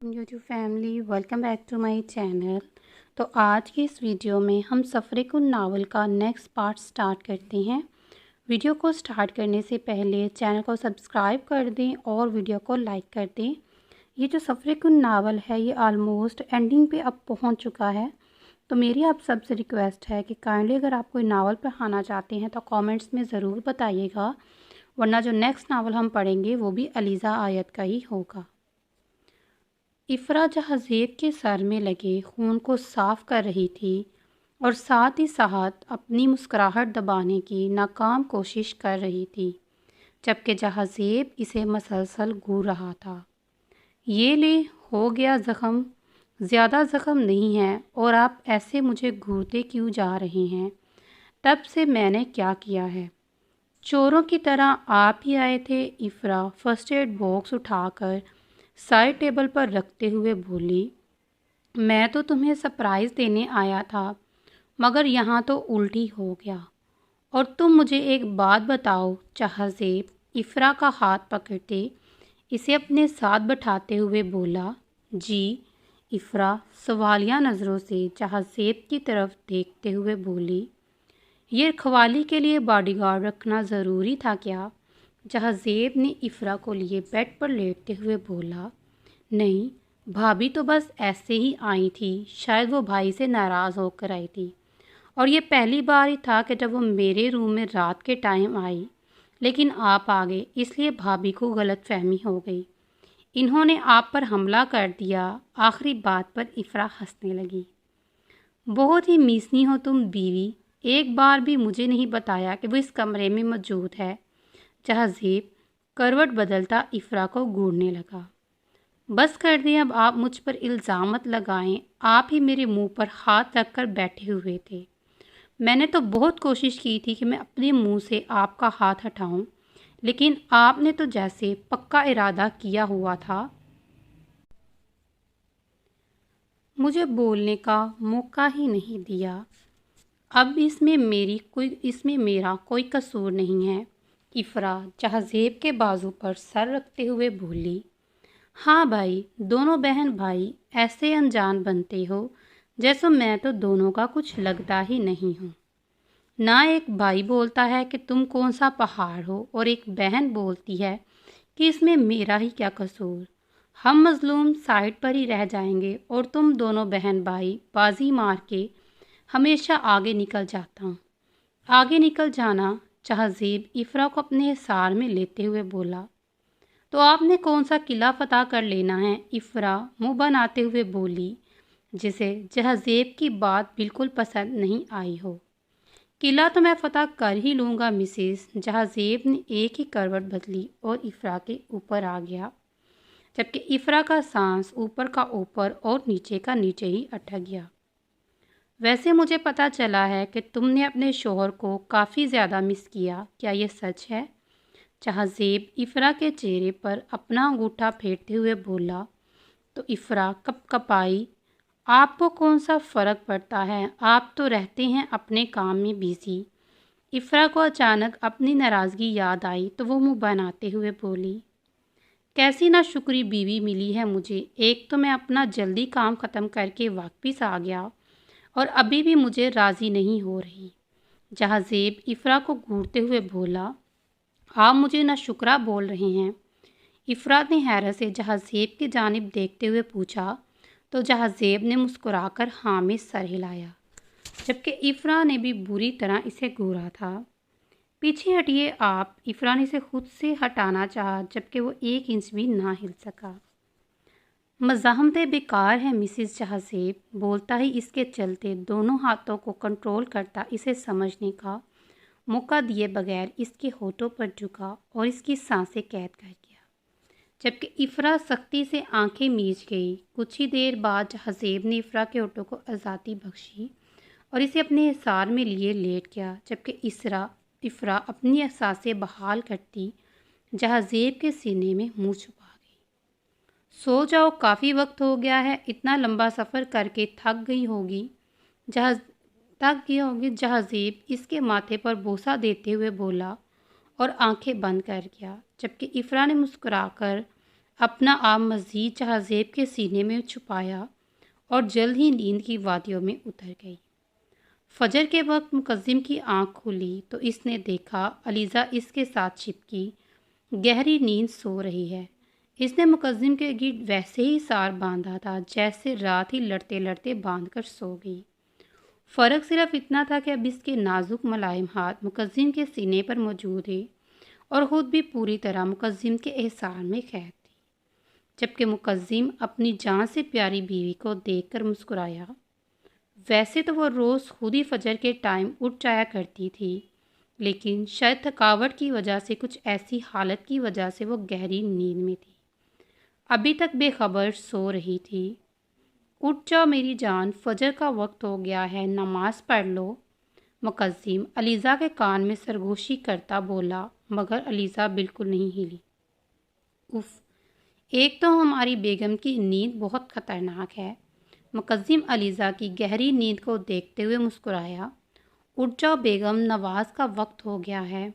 YouTube family welcome back to my channel. तो आज की इस वीडियो में हम सफ़र-ए-कुन नावल का नेक्स्ट पार्ट स्टार्ट करते हैं। वीडियो को स्टार्ट करने से पहले चैनल को सब्सक्राइब कर दें और वीडियो को लाइक कर दें। ये जो सफ़र-ए-कुन नावल है ये ऑलमोस्ट एंडिंग पे अब पहुंच चुका है। तो मेरी आप सबसे रिक्वेस्ट है कि काइंडली अगर आप कोई नावल पढ़ाना चाहते हैं तो कमेंट्स में ज़रूर बताइएगा, वरना जो नेक्स्ट नावल हम पढ़ेंगे वो भी अलीज़ा आयत का ही होगा। इफ़रा जहाज़ेब के सर में लगे खून को साफ़ कर रही थी और साथ ही साथ अपनी मुस्कुराहट दबाने की नाकाम कोशिश कर रही थी, जबकि जहाज़ेब इसे मसलसल घूर रहा था। ये ले, हो गया ज़ख़म, ज़्यादा ज़ख़म नहीं है और आप ऐसे मुझे घूरते क्यों जा रहे हैं? तब से मैंने क्या किया है? चोरों की तरह आप ही आए थे। इफ़रा फर्स्ट एड बॉक्स उठाकर साइड टेबल पर रखते हुए बोली, मैं तो तुम्हें सरप्राइज़ देने आया था, मगर यहाँ तो उल्टी हो गया। और तुम मुझे एक बात बताओ। जहाज़ेब इफ़रा का हाथ पकड़ते इसे अपने साथ बैठाते हुए बोला। जी। इफ़रा सवालिया नज़रों से जहाज़ेब की तरफ देखते हुए बोली, ये रखवाली के लिए बॉडीगार्ड रखना ज़रूरी था क्या? जहाज़ेब ने इफ़रा को लिए बेड पर लेटते हुए बोला, नहीं, भाभी तो बस ऐसे ही आई थी। शायद वो भाई से नाराज़ होकर आई थी और ये पहली बार ही था कि जब वो मेरे रूम में रात के टाइम आई, लेकिन आप आ गए इसलिए भाभी को गलतफहमी हो गई। इन्होंने आप पर हमला कर दिया। आखिरी बात पर इफ़रा हंसने लगी। बहुत ही मीसनी हो तुम बीवी, एक बार भी मुझे नहीं बताया कि वो इस कमरे में मौजूद है। जहाज़ेब करवट बदलता इफ़रा को घूरने लगा। बस कर दें, अब आप मुझ पर इल्ज़ाम मत लगाएं। आप ही मेरे मुंह पर हाथ रखकर बैठे हुए थे। मैंने तो बहुत कोशिश की थी कि मैं अपने मुंह से आपका हाथ हटाऊं, लेकिन आपने तो जैसे पक्का इरादा किया हुआ था। मुझे बोलने का मौका ही नहीं दिया। अब इसमें मेरा कोई कसूर नहीं है। इफ़रा जहाज़ेब के बाजू पर सर रखते हुए बोली, हाँ भाई, दोनों बहन भाई ऐसे अनजान बनते हो जैसे मैं तो दोनों का कुछ लगता ही नहीं हूँ। ना एक भाई बोलता है कि तुम कौन सा पहाड़ हो और एक बहन बोलती है कि इसमें मेरा ही क्या कसूर। हम मजलूम साइड पर ही रह जाएंगे और तुम दोनों बहन भाई बाजी मार के हमेशा आगे निकल जाता हूँ। आगे निकल जाना। जहाज़ेब इफ़रा को अपने हिसार में लेते हुए बोला, तो आपने कौन सा किला फतह कर लेना है? इफ़रा मुंह बनाते हुए बोली, जिसे जहाज़ेब की बात बिल्कुल पसंद नहीं आई हो। किला तो मैं फतह कर ही लूँगा मिसेस। जहाज़ेब ने एक ही करवट बदली और इफ़रा के ऊपर आ गया, जबकि इफ़रा का सांस ऊपर का ऊपर और नीचे का नीचे ही अटक गया। वैसे मुझे पता चला है कि तुमने अपने शोहर को काफ़ी ज़्यादा मिस किया, क्या ये सच है? जहाज़ेब इफ़रा के चेहरे पर अपना अंगूठा फेरते हुए बोला। तो इफ़रा कपकपाई, आपको कौन सा फ़र्क पड़ता है? आप तो रहते हैं अपने काम में बिज़ी। इफ़रा को अचानक अपनी नाराज़गी याद आई तो वो मुंह बनाते हुए बोली, कैसी ना शुक्री बीवी मिली है मुझे। एक तो मैं अपना जल्दी काम ख़त्म करके वापस आ गया और अभी भी मुझे राज़ी नहीं हो रही। जहाज़ेब इफ़रा को घूरते हुए बोला, आप मुझे ना शुक्रा बोल रहे हैं? इफ़रा ने हैरत से जहाज़ेब की जानिब देखते हुए पूछा, तो जहाज़ेब ने मुस्कुराकर हाँ में सर हिलाया, जबकि इफ़रा ने भी बुरी तरह इसे घूरा था। पीछे हटिए आप। इफ़रा ने इसे खुद से हटाना चाहा, जबकि वो 1 इंच भी ना हिल सका। मज़ाहमतें बेकार है मिसिस जहाज़ेब, बोलता ही इसके चलते दोनों हाथों को कंट्रोल करता इसे समझने का मौका दिए बगैर इसके होठों पर झुका और इसकी सांसें कैद कर गया, जबकि इफ़रा सख्ती से आंखें मीच गई। कुछ ही देर बाद जहाज़ेब ने इफ़रा के होठों को आज़ादी बख्शी और इसे अपने हिसार में लिए लेट गया, जबकि इफ़रा अपनी एहसासें बहाल करती जहाज़ेब के सीने में मुँह छुपा गई। सो जाओ, काफ़ी वक्त हो गया है, इतना लंबा सफ़र करके थक गई होगी। जहाज़ेब इसके माथे पर बोसा देते हुए बोला और आंखें बंद कर गया, जबकि इफ़रा ने मुस्कुराकर اپنا آپ مزید جہازیب کے سینے میں چھپایا اور جلد ہی نیند کی وادیوں میں اتر گئی۔ فجر کے وقت مقدم کی آنکھ کھلی تو اس نے دیکھا علیزہ اس کے ساتھ چپکی گہری نیند سو رہی ہے۔ اس نے مقدم کے گرد ویسے ہی سار باندھا تھا جیسے رات ہی لڑتے لڑتے باندھ کر سو گئی۔ فرق صرف اتنا تھا کہ اب اس کے نازک ملائم ہاتھ مقدم کے سینے پر موجود ہے اور خود بھی پوری طرح مقدم کے احسان میں قید تھی، جبکہ مقدم اپنی جان سے پیاری بیوی کو دیکھ کر مسکرایا۔ ویسے تو وہ روز خود ہی فجر کے ٹائم اٹھ جایا کرتی تھی، لیکن شاید تھکاوٹ کی وجہ سے، کچھ ایسی حالت کی وجہ سے وہ گہری نیند میں تھی، ابھی تک بے خبر سو رہی تھی۔ اٹھ جاؤ میری جان، فجر کا وقت ہو گیا ہے، نماز پڑھ لو، مقدم علیزہ کے کان میں سرگوشی کرتا بولا، مگر علیزہ بالکل نہیں ہلی۔ اف، ایک تو ہماری بیگم کی نیند بہت خطرناک ہے۔ مقدم علیزہ کی گہری نیند کو دیکھتے ہوئے مسکرایا۔ اٹھ جاؤ بیگم، نماز کا وقت ہو گیا ہے۔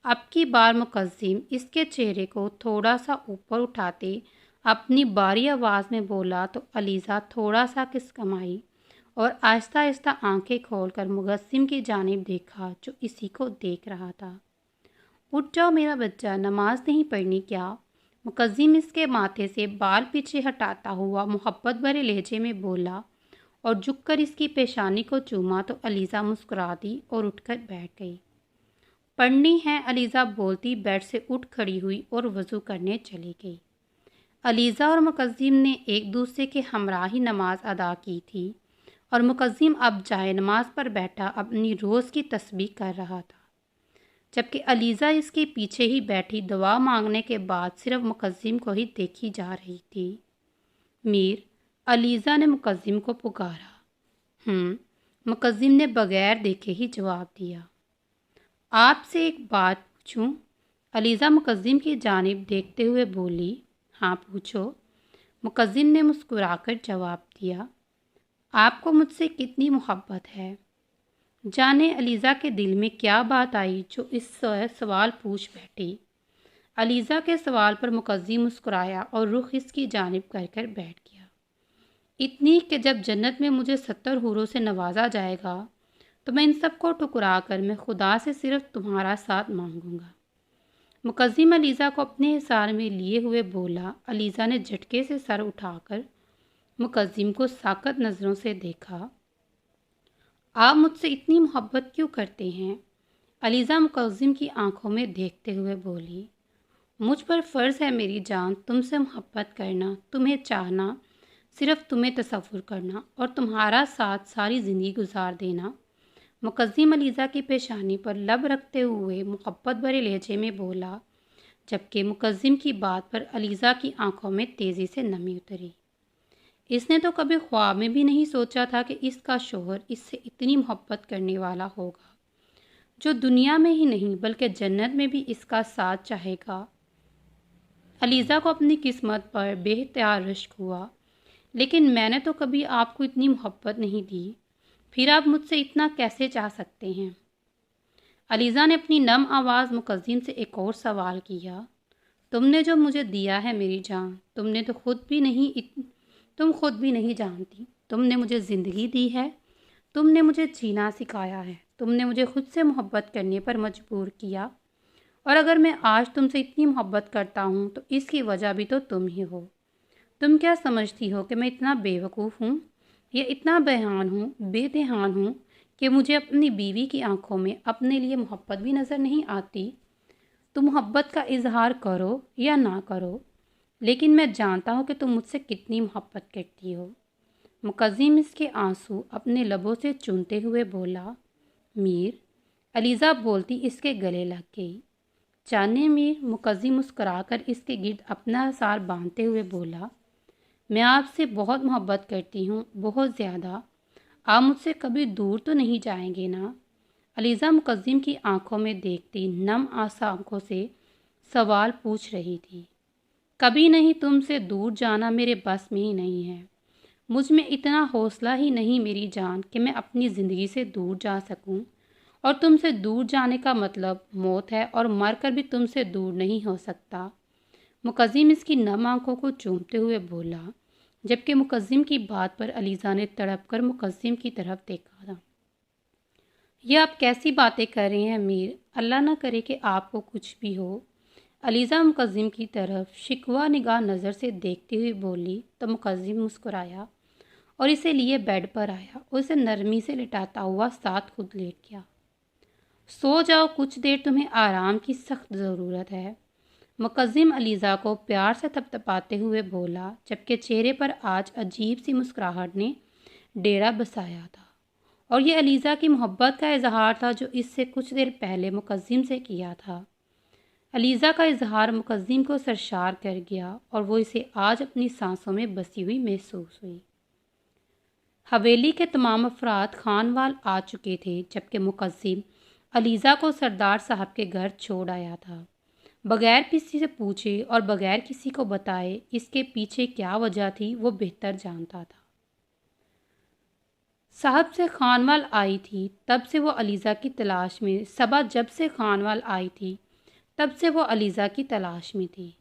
اب کی بار مقدم اس کے چہرے کو تھوڑا سا اوپر اٹھاتے اپنی باری آواز میں بولا تو علیزہ تھوڑا سا کسکمائی اور آہستہ آہستہ آنکھیں کھول کر مقدم کی جانب دیکھا جو اسی کو دیکھ رہا تھا۔ اٹھ جاؤ میرا بچہ، نماز نہیں پڑھنی کیا؟ مقدم اس کے ماتھے سے بال پیچھے ہٹاتا ہوا محبت بھرے لہجے میں بولا اور جھک کر اس کی پیشانی کو چوما تو علیزہ مسکرا دی اور اٹھ کر بیٹھ گئی۔ پڑھنی ہے، علیزہ بولتی بیڈ سے اٹھ کھڑی ہوئی اور وضو کرنے چلی گئی۔ علیزہ اور مقدم نے ایک دوسرے کے ہمراہ ہی نماز ادا کی تھی اور مقدم اب جائے نماز پر بیٹھا اپنی روز کی تسبیح کر رہا تھا، جبکہ علیزہ اس کے پیچھے ہی بیٹھی دعا مانگنے کے بعد صرف مقدم کو ہی دیکھی جا رہی تھی۔ میر، علیزہ نے مقدم کو پکارا۔ مقدم نے بغیر دیکھے ہی جواب دیا۔ آپ سے ایک بات پوچھوں؟ علیزہ مقدم کی جانب دیکھتے ہوئے بولی۔ ہاں پوچھو، مقدم نے مسکرا کر جواب دیا۔ آپ کو مجھ سے کتنی محبت ہے؟ جانے علیزہ کے دل میں کیا بات آئی جو اس سوال پوچھ بیٹھی۔ علیزہ کے سوال پر مقدم مسکرایا اور رخ اس کی جانب کر کر بیٹھ گیا۔ اتنی کہ جب جنت میں مجھے 70 حوروں سے نوازا جائے گا تو میں ان سب کو ٹکرا کر میں خدا سے صرف تمہارا ساتھ مانگوں گا۔ مقدم علیزہ کو اپنے حصار میں لیے ہوئے بولا۔ علیزہ نے جھٹکے سے سر اٹھا کر مقدم کو ساکت نظروں سے دیکھا۔ آپ مجھ سے اتنی محبت کیوں کرتے ہیں؟ علیزہ مقدم کی آنکھوں میں دیکھتے ہوئے بولی۔ مجھ پر فرض ہے میری جان، تم سے محبت کرنا، تمہیں چاہنا، صرف تمہیں تصور کرنا اور تمہارا ساتھ ساری زندگی گزار دینا۔ مقدم علیزہ کی پیشانی پر لب رکھتے ہوئے محبت بھرے لہجے میں بولا، جبکہ مقدم کی بات پر علیزہ کی آنکھوں میں تیزی سے نمی اتری۔ اس نے تو کبھی خواب میں بھی نہیں سوچا تھا کہ اس کا شوہر اس سے اتنی محبت کرنے والا ہوگا، جو دنیا میں ہی نہیں بلکہ جنت میں بھی اس کا ساتھ چاہے گا۔ علیزہ کو اپنی قسمت پر بے اختیار رشک ہوا۔ لیکن میں نے تو کبھی آپ کو اتنی محبت نہیں دی، پھر آپ مجھ سے اتنا کیسے چاہ سکتے ہیں؟ علیزہ نے اپنی نم آواز مقدم سے ایک اور سوال کیا۔ تم نے جو مجھے دیا ہے میری جان، تم خود بھی نہیں جانتی۔ تم نے مجھے زندگی دی ہے، تم نے مجھے جینا سکھایا ہے، تم نے مجھے خود سے محبت کرنے پر مجبور کیا، اور اگر میں آج تم سے اتنی محبت کرتا ہوں تو اس کی وجہ بھی تو تم ہی ہو۔ تم کیا سمجھتی ہو کہ میں اتنا بے وقوف ہوں یا اتنا بے دھیان ہوں کہ مجھے اپنی بیوی کی آنکھوں میں اپنے لیے محبت بھی نظر نہیں آتی؟ تم محبت کا اظہار کرو یا نہ کرو، لیکن میں جانتا ہوں کہ تم مجھ سے کتنی محبت کرتی ہو۔ مقدم اس کے آنسو اپنے لبوں سے چونتے ہوئے بولا۔ میر، علیزہ بولتی اس کے گلے لگ گئی۔ جانے میر، مقدم مسکرا کر اس کے گرد اپنا حصار باندھتے ہوئے بولا، میں آپ سے بہت محبت کرتی ہوں، بہت زیادہ۔ آپ مجھ سے کبھی دور تو نہیں جائیں گے نا؟ علیزہ مقدم کی آنکھوں میں دیکھتی نم آنکھوں سے سوال پوچھ رہی تھی۔ کبھی نہیں، تم سے دور جانا میرے بس میں ہی نہیں ہے۔ مجھ میں اتنا حوصلہ ہی نہیں میری جان کہ میں اپنی زندگی سے دور جا سکوں، اور تم سے دور جانے کا مطلب موت ہے، اور مر کر بھی تم سے دور نہیں ہو سکتا۔ मुकज्जिम इसकी नम आंखों को चूमते हुए बोला, जबकि मुकज्जिम की बात पर अलीज़ा ने तड़प कर मुकज्जिम की तरफ देखा था। ये आप कैसी बातें कर रहे हैं अमीर, अल्लाह ना करे कि आपको कुछ भी हो। अलीज़ा मुकज्जिम की तरफ शिकवा निगाह नज़र से देखती हुई बोली तो मुकज्जिम मुस्कुराया और इसे लिए बेड पर आया और उसे नरमी से लिटाता हुआ साथ खुद लेट गया। सो जाओ, कुछ देर तुम्हें आराम की सख्त ज़रूरत है, मुकज्जिम अलीज़ा को प्यार से थपथपाते हुए बोला, जबकि चेहरे पर आज अजीब सी मुस्कुराहट ने डेरा बसाया था। और ये अलीज़ा की मोहब्बत का इजहार था जो इससे कुछ देर पहले मुकज्जिम से किया था। अलीज़ा का इजहार मुकज्जिम को सरशार कर गया और वो इसे आज अपनी सांसों में बसी हुई महसूस हुई। हवेली के तमाम अफराद खानवाल आ चुके थे, जबकि मुकज्जिम अलीज़ा को सरदार साहब के घर छोड़ आया था, बगैर किसी से पूछे और बगैर किसी को बताए। इसके पीछे क्या वजह थी वो बेहतर जानता था। साहब से खानवाल आई थी तब से वो अलीज़ा की तलाश में, सबा जब से खानवाल आई थी तब से वो अलीज़ा की तलाश में थी,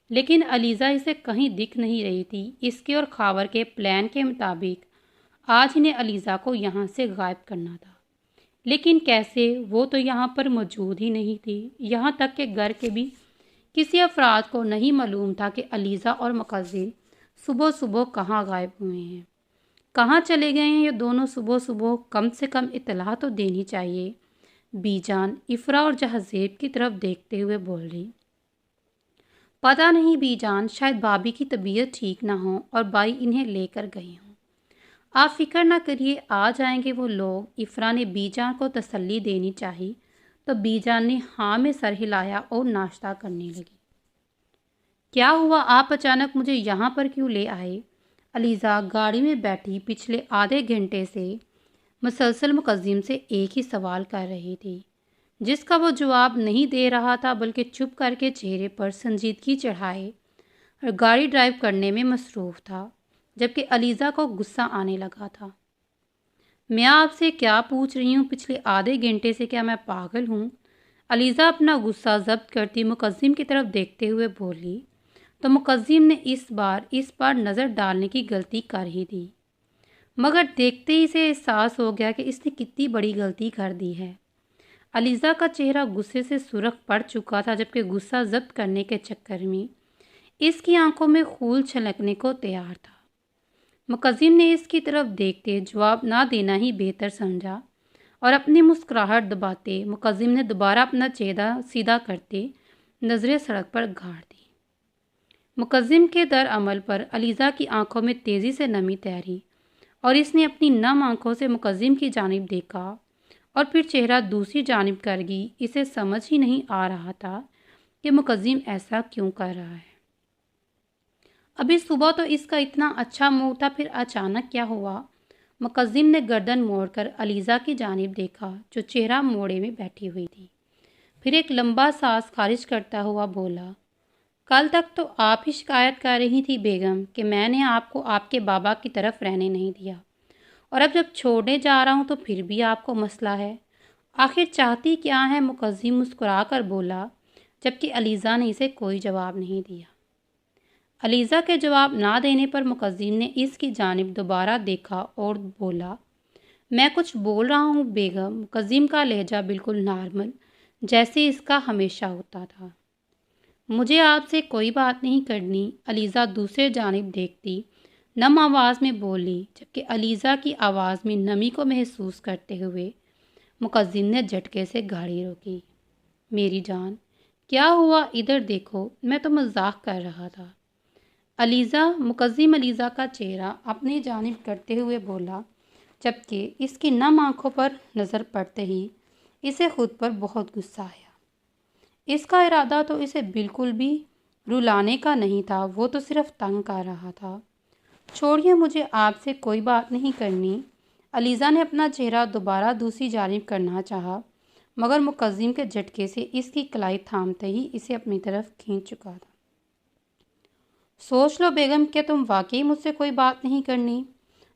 लेकिन अलीज़ा इसे कहीं दिख नहीं रही थी। इसके और खावर के प्लान के मुताबिक आज इन्हें अलीज़ा को यहाँ से गायब करना था, लेकिन कैसे, वो तो यहाँ पर मौजूद ही नहीं थी। यहाँ तक कि घर के भी किसी अफराद को नहीं मालूम था कि अलीज़ा और मुकज्जिम सुबह सुबह कहाँ गायब हुए हैं, कहाँ चले गए हैं। ये दोनों सुबह सुबह कम से कम इत्तला तो देनी चाहिए। बीजान इफ़रा और जहाज़ेब की तरफ देखते हुए बोली, पता नहीं बीजान, शायद भाभी की तबीयत ठीक ना हो और बाई इन्हें लेकर गई हों। आप फिक्र ना करिए, आ जाएंगे वो लोग। इफ़रा ने बीजान को तसल्ली देनी चाहिए तो बीजान ने हाँ में सर हिलाया और नाश्ता करने लगी। क्या हुआ, आप अचानक मुझे यहाँ पर क्यों ले आए? अलीज़ा गाड़ी में बैठी पिछले आधे घंटे से मुसलसल मुकज्जिम से एक ही सवाल कर रही थी, जिसका वो जवाब नहीं दे रहा था, बल्कि चुप करके चेहरे पर संजीदगी चढ़ाए और गाड़ी ड्राइव करने में मसरूफ़ था, जबकि अलीज़ा को गुस्सा आने लगा था। मैं आपसे क्या पूछ रही हूँ पिछले आधे घंटे से, क्या मैं पागल हूँ? अलीज़ा अपना गुस्सा ज़ब्त करती मुकज्जिम की तरफ देखते हुए बोली तो मुकज्जिम ने इस बार नज़र डालने की गलती कर ही दी, मगर देखते ही से एहसास हो गया कि इसने कितनी बड़ी गलती कर दी है। अलीज़ा का चेहरा गुस्से से सुर्ख पड़ चुका था, जबकि गुस्सा ज़ब्त करने के चक्कर में इसकी आंखों में खून छलकने को तैयार था। मुकज्जिम ने इसकी तरफ देखते जवाब ना देना ही बेहतर समझा और अपनी मुस्कुराहट दबाते मुकज्जिम ने दोबारा अपना चेहरा सीधा करते नज़रें सड़क पर गाड़ दी। मुकज्जिम के दर अमल पर अलीज़ा की आंखों में तेज़ी से नमी तैरी और इसने अपनी नम आंखों से मुकज्जिम की जानिब देखा और फिर चेहरा दूसरी जानिब कर गई। इसे समझ ही नहीं आ रहा था कि मुकज्जिम ऐसा क्यों कर रहा है। अभी सुबह तो इसका इतना अच्छा मूड था, फिर अचानक क्या हुआ? मुकज्जिम ने गर्दन मोड़कर अलीज़ा की जानिब देखा, जो चेहरा मोड़े में बैठी हुई थी। फिर एक लंबा सांस खारिज करता हुआ बोला, कल तक तो आप ही शिकायत कर रही थी बेगम कि मैंने आपको आपके बाबा की तरफ रहने नहीं दिया, और अब जब छोड़ने जा रहा हूँ तो फिर भी आपको मसला है। आखिर चाहती क्या है? मुकज्जिम मुस्कुरा कर बोला, जबकि अलीज़ा ने इसे कोई जवाब नहीं दिया। अलीज़ा के जवाब ना देने पर मुकज्जिम ने इसकी जानिब दोबारा देखा और बोला, मैं कुछ बोल रहा हूँ बेगम। मुकज्जिम का लहजा बिल्कुल नॉर्मल, जैसे इसका हमेशा होता था। मुझे आपसे कोई बात नहीं करनी, अलीज़ा दूसरे जानिब देखती नम आवाज़ में बोली, जबकि अलीज़ा की आवाज़ में नमी को महसूस करते हुए मुकज्जिम ने झटके से गाड़ी रोकी। मेरी जान, क्या हुआ? इधर देखो, मैं तो मजाक कर रहा था। मुकज्जिम अलीज़ा का चेहरा अपनी जानिब करते हुए बोला, जबकि इसकी नम आंखों पर नज़र पड़ते ही इसे खुद पर बहुत गुस्सा आया। इसका इरादा तो इसे बिल्कुल भी रुलाने का नहीं था, वो तो सिर्फ तंग कर रहा था। छोड़िए, मुझे आपसे कोई बात नहीं करनी। अलीज़ा ने अपना चेहरा दोबारा दूसरी जानिब करना चाहा, मगर मुकज्जिम के झटके से इसकी कलाई थामते ही इसे अपनी तरफ खींच चुका था। सोच लो बेगम, क्या तुम वाकई मुझसे कोई बात नहीं करनी?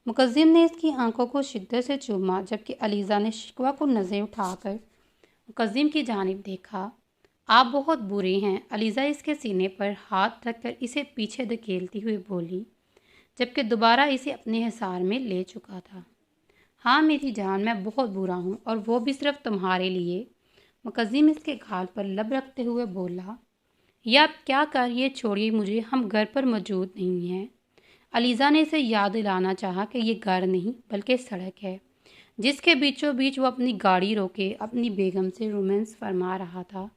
मुकज्जिम ने इसकी आंखों को शिद्दत से चूमा, जबकि अलीज़ा ने शिकवा को नज़रें उठाकर मुकज्जिम की जानिब देखा। आप बहुत बुरे हैं, अलीज़ा इसके सीने पर हाथ रखकर इसे पीछे धकेलती हुई बोली, जबकि दोबारा इसे अपने हिसार में ले चुका था। हाँ मेरी जान, मैं बहुत बुरा हूँ, और वो भी सिर्फ तुम्हारे लिए। मुकद्दिम इसके गाल पर लब रखते हुए बोला, या आप क्या करिए, छोड़िए मुझे, हम घर पर मौजूद नहीं हैं। अलीज़ा ने इसे याद दिलाना चाहा कि ये घर नहीं बल्कि सड़क है, जिसके बीचों बीच वो अपनी गाड़ी रोके अपनी बेगम से रोमांस फरमा रहा था,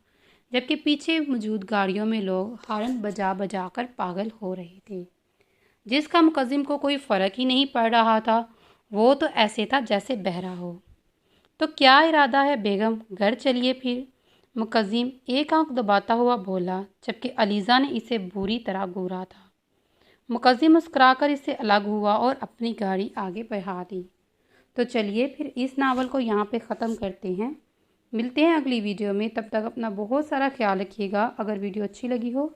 जबकि पीछे मौजूद गाड़ियों में लोग हॉर्न बजा बजा कर पागल हो रहे थे, जिसका मुकद्दिम को कोई फ़र्क ही नहीं पड़ रहा था। वो तो ऐसे था जैसे बहरा हो। तो क्या इरादा है बेगम, घर चलिए फिर, मुकद्दिम एक आंख दबाता हुआ बोला, जबकि अलीज़ा ने इसे बुरी तरह घूरा था। मुकद्दिम मुस्कुराकर इससे अलग हुआ और अपनी गाड़ी आगे बढ़ा दी। तो चलिए फिर इस नावल को यहाँ पे ख़त्म करते हैं। मिलते हैं अगली वीडियो में, तब तक अपना बहुत सारा ख्याल रखिएगा। अगर वीडियो अच्छी लगी हो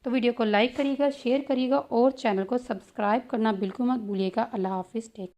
तो वीडियो को लाइक करिएगा, शेयर करिएगा और चैनल को सब्सक्राइब करना बिल्कुल मत भूलिएगा। अल्लाह हाफिज़। टेक